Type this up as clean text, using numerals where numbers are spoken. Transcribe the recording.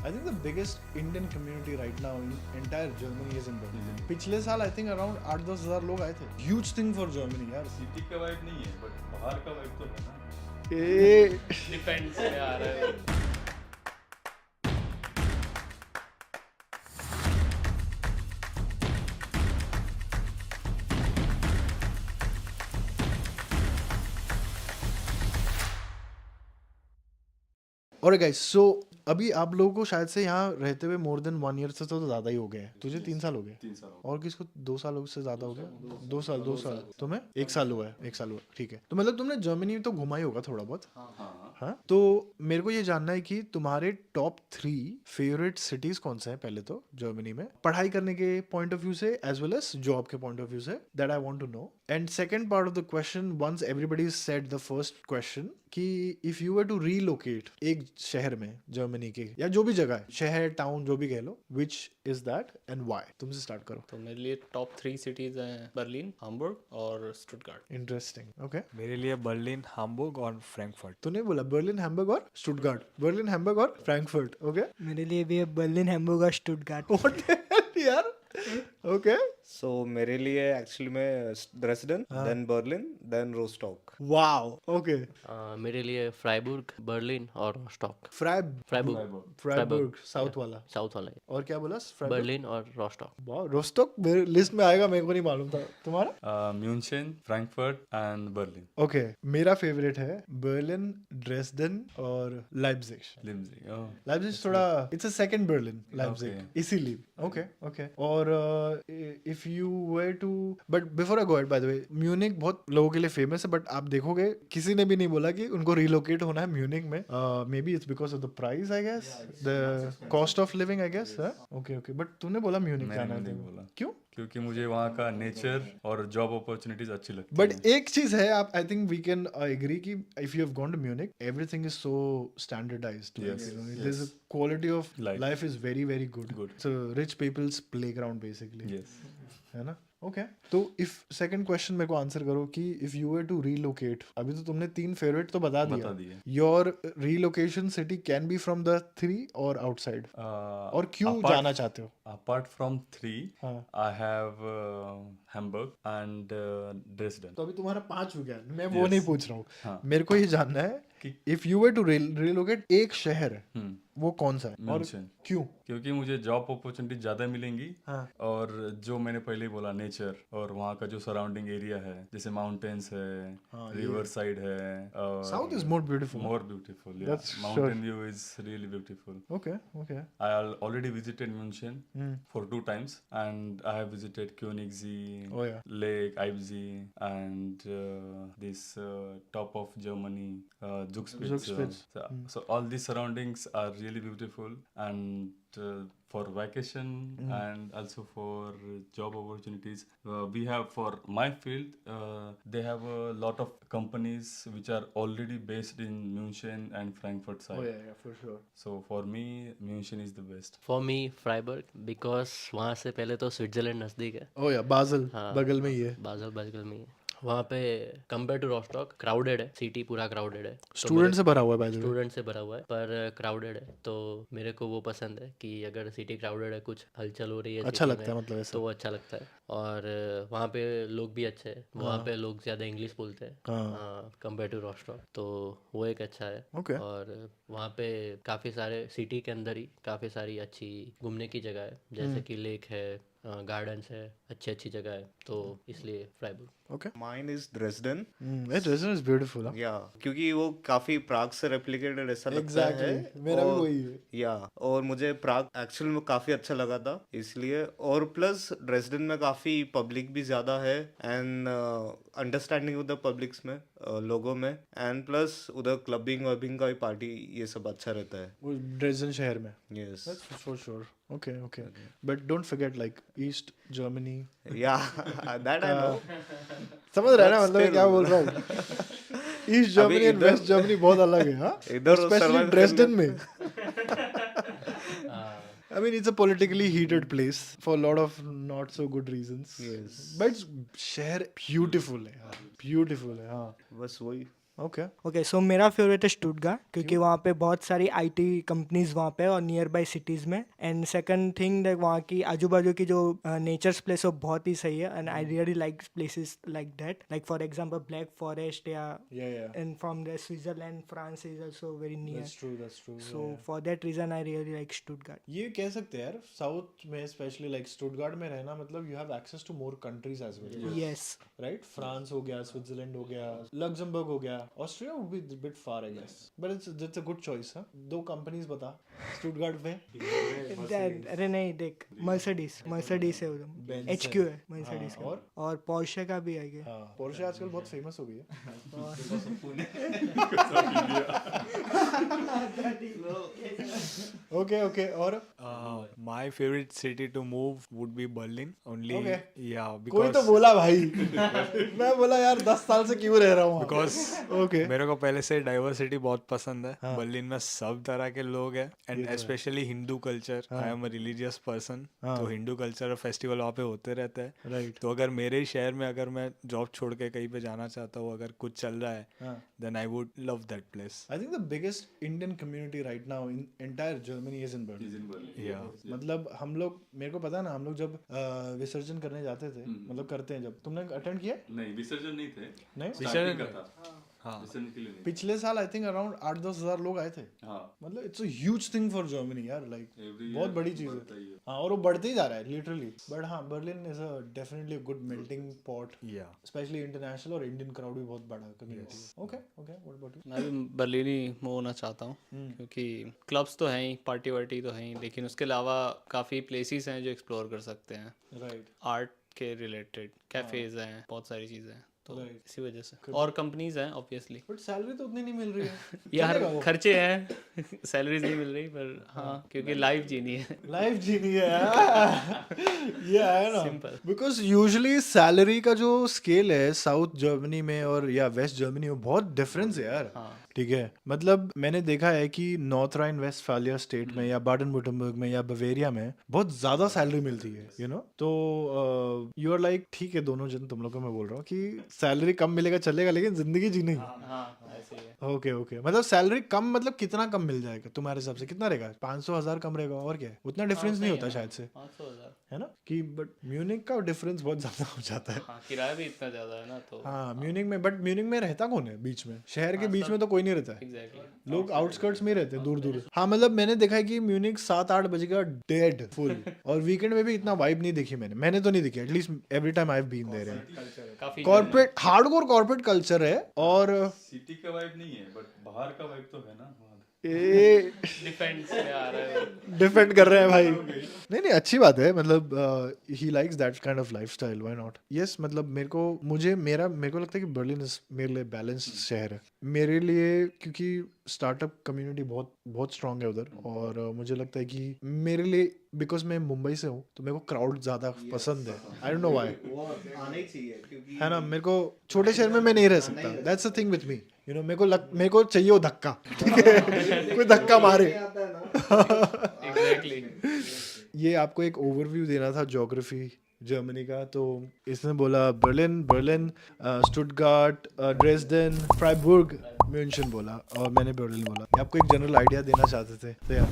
I think the biggest Indian community right now in entire Germany is in Berlin. पिछले साल I think around 8-10 हज़ार लोग आए थे. Huge thing for Germany यार. सिटी का वाइब नहीं है बट बाहर का वाइब तो है ना. डिफेंस में आ रहा है. Alright guys, so अभी आप लोगों को शायद से यहाँ रहते हुए मोर देन 1 ईयर से तो ज़्यादा ही हो गए हैं. तुझे 3 साल हो गए. 3 साल और किसको 2 साल से ज़्यादा हो गया. 2 साल. तुम्हें 1 साल हुआ है. 1 साल हुआ. ठीक है. तो मतलब तुमने जर्मनी तो घुमा ही होगा थोड़ा बहुत. हाँ. तो मेरे को ये जानना है कि तुम्हारे टॉप 3 फेवरेट सिटीज कौन से हैं पहले तो जर्मनी में, पढ़ाई करने के पॉइंट ऑफ व्यू से एज वेल एज जॉब के पॉइंट ऑफ व्यू से. That I want to know. And second part of the question, once everybody said the first question, कि if you were to relocate एक शहर में Germany के या जो भी जगह है, शहर टाउन जो भी कह लो, which is that and why? तुमसे स्टार्ट करो. तो मेरे लिए टॉप 3 सिटीज हैं बर्लिन, हैम्बर्ग और स्टुटगार्ट. इंटरेस्टिंग. ओके. मेरे लिए बर्लिन, हैम्बर्ग और फ्रैंकफर्ट. तूने बोला बर्लिन, हैम्बर्ग और स्टुटगार्ट. बर्लिन, हैम्बर्ग और फ्रैंकफर्ट. ओके. मेरे लिए भी है बर्लिन, हैम्बर्ग और स्टुटगार्ट. व्हाट द हेल यार. ओके. So मेरे लिए एक्चुअली में Dresden, then Berlin, then Rostock. Wow. Okay. मेरे लिए फ्राइबुर्ग, बर्लिन और रोस्टॉक. फ्राइबर्ग साउथ वाला. साउथ वाला है. और क्या बोला? बर्लिन और रोस्टॉक. वाह, रोस्टॉक मेरे लिस्ट में आएगा, मेरे को नहीं मालूम था. तुम्हारा? München, Frankfurt and Berlin. Okay. मेरा फेवरेट है बर्लिन, ड्रेसडन और लाइप्जिग. लाइप्जिग थोड़ा it's a second Berlin, Leipzig, इसीलिए. ओके. और if you were to, but before I go ahead, by the way, Munich बहुत लोगों के लिए फेमस है, बट आप देखोगे किसी ने भी नहीं बोला कि उनको रिलोकेट होना है म्यूनिक में. Maybe it's because of the price, I guess, the cost of living, I guess. Okay. But तूने बोला म्यूनिक जाना है. नहीं बोला. क्यों? क्योंकि मुझे वहाँ का नेचर और जॉब अपॉर्चुनिटीज अच्छी लगती बट एक चीज है, आप I think we can agree कि if you have gone to Munich, everything is so standardised. There is a quality of life is very very good. So rich people's playground basically. Yes. है ना. Okay. तो if second question मेरे को answer करो कि if you were to relocate, अभी तो तुमने 3 फेवरेट तो बता दिया. Your relocation city can be from the 3 और आउटसाइड. और क्यों जाना चाहते हो? Apart from 3, I have Hamburg and Dresden. तो अभी तुम्हारा 5 हो गया. मैं वो नहीं पूछ रहा हूँ. मेरे को ये जानना है कि if you were to relocate एक शहर, वो कौन सा है और क्यों? क्योंकि मुझे जॉब अपॉर्चुनिटी ज्यादा मिलेंगी. और जो मैंने पहले ही बोला, नेचर और वहाँ का जो सराउंडिंग एरिया है, जैसे माउंटेन्स है, रिवर साइड है. South is more beautiful. Mountain view is really beautiful. Okay. I already visited München for 2 times, and I have visited Königssee, Lake Eibsee, and this top of Germany, Zugspitze. So all these surroundings are really beautiful, and for vacation and also for job opportunities, we have, for my field, they have a lot of companies which are already based in München and Frankfurt side. Yeah, for sure. So for me, München is the best. For me Freiburg, because वहाँ से पहले तो Switzerland नज़दीक है. बाज़ल बगल में ही है. बाज़ल बगल में ही है. वहाँ पे कंपेयर टू रोस्टॉक क्राउडेड है. सिटी पूरा क्राउडेड है. स्टूडेंट से भरा हुआ है. स्टूडेंट से भरा हुआ है, पर क्राउडेड है. तो मेरे को वो पसंद है कि अगर सिटी क्राउडेड है, कुछ हलचल हो रही है, अच्छा लगता है, मतलब ऐसा. तो वो अच्छा लगता है. और वहाँ पे लोग भी अच्छे हैं. वहाँ पे लोग ज़्यादा इंग्लिश बोलते हैं कंपेयर टू रोस्टॉक, तो वो एक अच्छा है. और वहाँ पे काफ़ी सारे, सिटी के अंदर ही काफ़ी सारी अच्छी घूमने की जगह है, जैसे कि लेक है, गार्डन्स है, अच्छी जगह है. तो इसलिए Freiburg. Okay. Mine is Dresden. Dresden is beautiful. Yeah, क्योंकि वो काफी प्राग से रेप्लिकेटेड ऐसा लगता है. मेरा भी वही है. या और मुझे प्राग एक्चुअल में काफी अच्छा लगा था, इसलिए. और प्लस ड्रेसडन में काफी पब्लिक भी ज्यादा है, and understanding with the publics में, लोगों में, एंड प्लस उधर क्लबिंग वबिंग का भी, पार्टी, ये सब अच्छा रहता है वो ड्रेसडन शहर में. Yes. That's for sure. Okay. But don't forget like East Germany. Yeah, that I know. समझ रहे ना, मतलब क्या बोल रहा हूँ. East Germany and west Germany बहुत अलग है. इधर स्पेशली ड्रेसडन में. I mean, it's a politically heated place for a lot of not so good reasons. Yes. But शहर beautiful है. Beautiful है. बस वही. ओके ओके सो मेरा फेवरेट है स्टुटगार्ट क्योंकि वहाँ पे बहुत सारी आईटी कंपनीज वहाँ पे और नियर बाई सिटीज़ में. एंड सेकंड थिंग दैट वहाँ की आजू बाजू की जो नेचर्स प्लेस वो बहुत ही सही है. And I really like places like that, like for example Black Forest या and from the Switzerland France is also very near. that's true. So for that reason I really like Stuttgart. ये कह सकते हैं यार south में specially like Stuttgart में रहना मतलब you have access to more countries as well. Yes right, France हो गया, स्विट्जरलैंड हो गया, लग्जमबर्ग हो गया, Austria would be bit far I guess, but it's a good choice. हां, 2 कंपनीज बता स्टुटगार्ट में. अरे नहीं देख, मर्सिडीज है उधर, HQ है मर्सिडीज का, और पोर्शे का भी है. हां, पोर्शे आजकल बहुत फेमस हो गई है. ओके और My favorite city to move would be Berlin. Only, Okay. yeah, कोई because तो बोला भाई. मैं बोला यार 10 साल से क्यों रह रहा हूँ. because ओके मेरे को पहले से डाइवर्सिटी बहुत पसंद है. बर्लिन में सब तरह के लोग हैं and specially Hindu culture. I am a religious person, तो हिंदू कल्चर और फेस्टिवल वहाँ पे होते रहते हैं. राइट. तो अगर मेरे ही शहर में अगर मैं जॉब छोड़ के कहीं पे जाना चाहता हूँ, अगर कुछ चल रहा है, then I would love that place. I think the biggest Indian community right now in entire Germany is in Berlin. या मतलब हम लोग, मेरे को पता है ना, हम लोग जब विसर्जन करने जाते थे, मतलब करते हैं जब, तुमने अटेंड किया? नहीं, विसर्जन नहीं थे. नहीं, स्टार्टिंग का था. हाँ. विसर्जन के लिए नहीं. पिछले साल आई थिंक अराउंड 8-10 हजार लोग आए थे. हाँ. मतलब it's a huge thing for Germany यार, लाइक Every बहुत year बड़ी चीज बढ़ता है. ही है. हाँ, और वो बढ़ते ही जा रहा है लिटरली. बट हाँ, Berlin is a definitely good melting pot, या स्पेशली इंटरनेशनल, और इंडियन क्राउड भी बहुत बड़ा कम्युनिटी है. Okay what about you? मैं भी बर्लिन ही मूव होना चाहता हूँ क्योंकि क्लब्स तो हैं ही, पार्टी वार्टी तो हैं ही, लेकिन उसके अलावा काफ़ी प्लेसेस हैं जो एक्सप्लोर कर सकते हैं. राइट. आर्ट के रिलेटेड कैफ़ेज़ हैं, बहुत सारी चीज़ें हैं, तो Right. इसी वजह से. और कंपनीज हैं ऑब्वियसली. बट सैलरी तो उतनी नहीं मिल रही है. यार खर्चे हैं, सैलरीज नहीं मिल रही, पर हाँ क्योंकि लाइफ जीनी है. लाइफ जीनी है ये है ना. Simple. बिकॉज यूजुअली सैलरी का जो स्केल है साउथ जर्मनी में और या वेस्ट जर्मनी में बहुत डिफरेंस है यार. ठीक है, मतलब मैंने देखा है कि नॉर्थ राइन वेस्टफालिया स्टेट में या बाडन वुर्टमबर्ग में या बवेरिया में बहुत ज्यादा सैलरी मिलती है, यू नो. तो यू आर लाइक, ठीक है, दोनों जन तुम लोग को मैं बोल रहा हूँ कि सैलरी कम मिलेगा चलेगा, लेकिन जिंदगी जीनी. हाँ ऐसे ही है. ओके मतलब सैलरी कम, मतलब कितना कम मिल जाएगा तुम्हारे हिसाब से? कितना रहेगा? 500,000 कम रहेगा और क्या है? उतना डिफरेंस नहीं होता शायद से, 500,000. है ना. कि बट म्यूनिक का डिफरेंस बहुत ज्यादा हो जाता है. हाँ किराया भी इतना ज़्यादा है ना, तो हाँ, म्यूनिक में, बट म्यूनिक में रहता कौन है बीच में? शहर के बीच में तो कोई नहीं रहता है. एग्जैक्टली. लोग आउटस्कर्ट्स में ही रहते हैं, दूर दूर. हाँ, मतलब मैंने देखा है कि म्यूनिक 7-8 बजे का डेड फुल, और वीकेंड में भी इतना वाइब नहीं देखी मैंने तो नहीं देखी, at least every time I have been there. काफ़ी कॉर्पोरेट, हार्डकोर कॉर्पोरेट कल्चर है. और सिटी का वाइब नहीं है, बट बाहर का वाइब तो है ना. डिफेंस में आ रहा है. डिफेंड कर रहे हैं भाई. नहीं अच्छी बात है, मतलब he likes that kind of lifestyle, why not. Yes, मतलब मेरे को लगता है कि बर्लिन मेरे लिए बैलेंस्ड शहर है मेरे लिए, क्योंकि स्टार्टअप कम्युनिटी बहुत स्ट्रांग है उधर. और मुझे लगता है कि मेरे लिए, बिकॉज मैं मुंबई से हूँ, तो मेरे को क्राउड ज्यादा पसंद है. आई डोंट नो व्हाई, आना ही चाहिए क्योंकि है ना. मेरे को छोटे शहर में मैं नहीं रह सकता. That's the thing with me, you know. मेरे को चाहिए वो धक्का, ठीक है, कोई धक्का मारे. एग्जैक्टली. ये आपको एक ओवरव्यू देना था ज्योग्राफी जर्मनी का. तो इसने बोला बर्लिन, स्टुटगार्ट, ड्रेसडेन, फ्राइबुर्ग, म्यूनशन बोला, और मैंने बर्लिन बोला. आपको एक जनरल आइडिया देना चाहते थे, तो यार